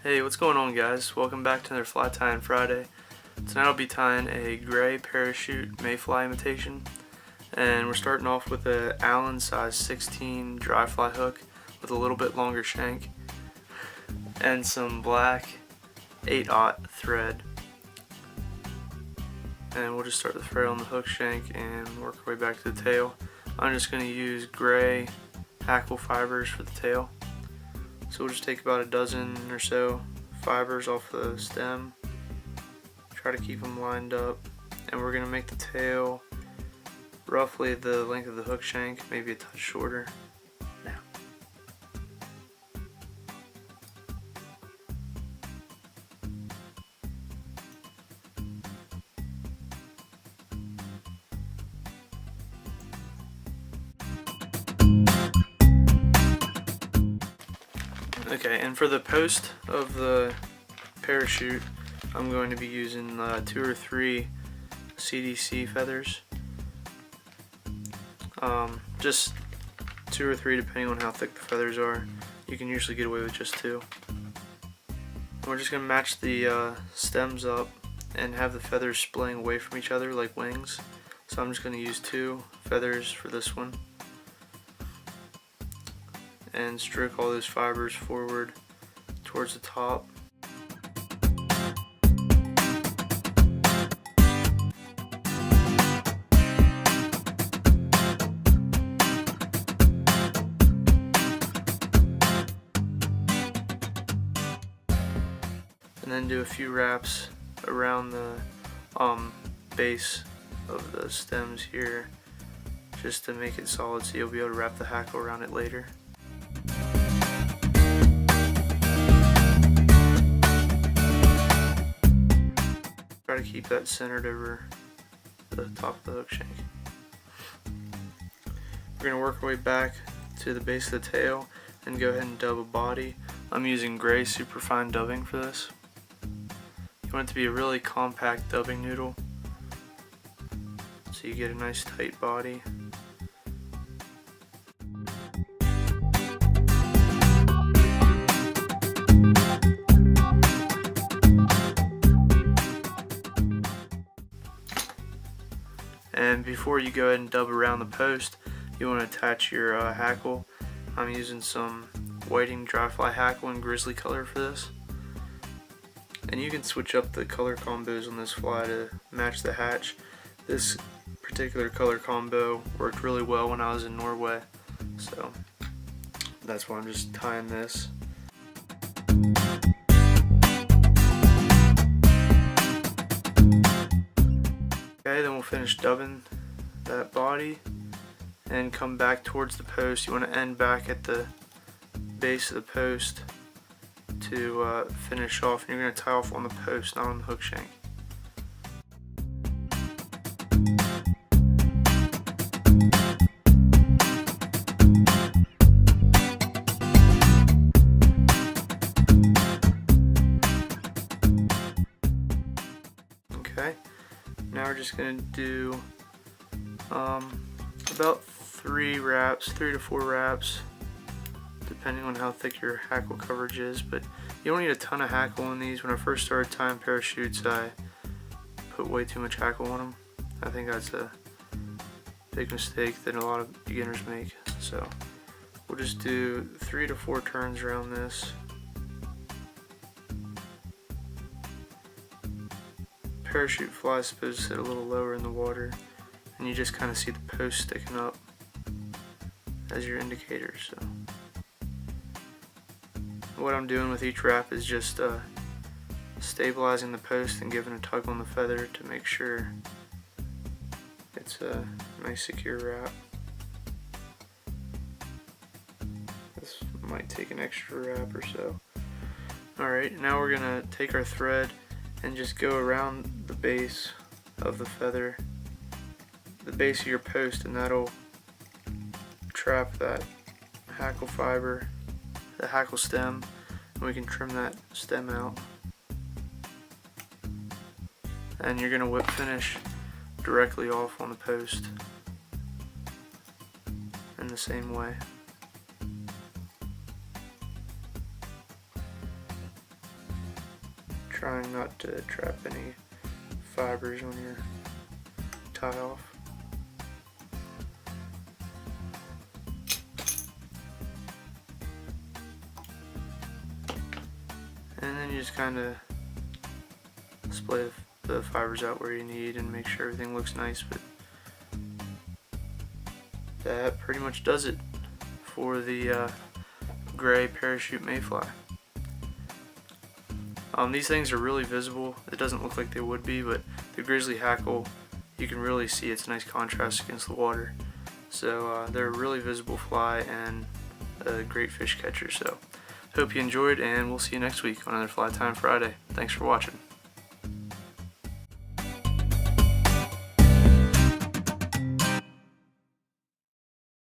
Hey, what's going on, guys? Welcome back to another fly tying Friday. Tonight I'll be tying a gray parachute Mayfly imitation, and we're starting off with a Allen size 16 dry fly hook with a little bit longer shank and some black 8/0 thread. And we'll just start the thread on the hook shank and work our way back to the tail. I'm just going to use gray Hackle fibers for the tail. So we'll just take about a dozen or so fibers off the stem, try to keep them lined up, and we're going to make the tail roughly the length of the hook shank, maybe a touch shorter. Now. Okay, and for the post of the parachute, I'm going to be using 2 or 3 CDC feathers. Just 2 or 3 depending on how thick the feathers are. You can usually get away with just 2. And we're just going to match the stems up and have the feathers splaying away from each other like wings. So I'm just going to use 2 feathers for this one. And stroke all those fibers forward towards the top. And then do a few wraps around the base of the stems here, just to make it solid so you'll be able to wrap the hackle around it later. Try to keep that centered over the top of the hook shank. We're going to work our way back to the base of the tail and go ahead and dub a body. I'm using gray Superfine dubbing for this. You want it to be a really compact dubbing noodle so you get a nice tight body. And before you go ahead and dub around the post, you want to attach your hackle. I'm using some whiting dry fly hackle in grizzly color for this. And you can switch up the color combos on this fly to match the hatch. This particular color combo worked really well when I was in Norway, so that's why I'm just tying this. Okay, then we'll finish dubbing that body and come back towards the post. You want to end back at the base of the post to finish off, and you're going to tie off on the post, not on the hook shank. Okay, now we're just going to do about 3 to 4 wraps, depending on how thick your hackle coverage is, but you don't need a ton of hackle in these. When I first started tying parachutes, I put way too much hackle on them. I think that's a big mistake that a lot of beginners make. So we'll just do 3 to 4 turns around this. Parachute fly is supposed to sit a little lower in the water, and you just kind of see the post sticking up as your indicator. So what I'm doing with each wrap is just stabilizing the post and giving a tug on the feather to make sure it's a nice secure wrap. This might take an extra wrap or so. Alright, now we're going to take our thread and just go around the base of the feather, the base of your post, and that'll trap that hackle fiber, the hackle stem, and we can trim that stem out. And you're going to whip finish directly off on the post in the same way. trying not to trap any fibers on your tie off. And then you just kind of split the fibers out where you need and make sure everything looks nice. But that pretty much does it for the gray parachute Mayfly. These things are really visible. It doesn't look like they would be, but the Grizzly Hackle, you can really see its nice contrast against the water. So they're a really visible fly and a great fish catcher. So hope you enjoyed, and we'll see you next week on another Fly Time Friday. Thanks for watching.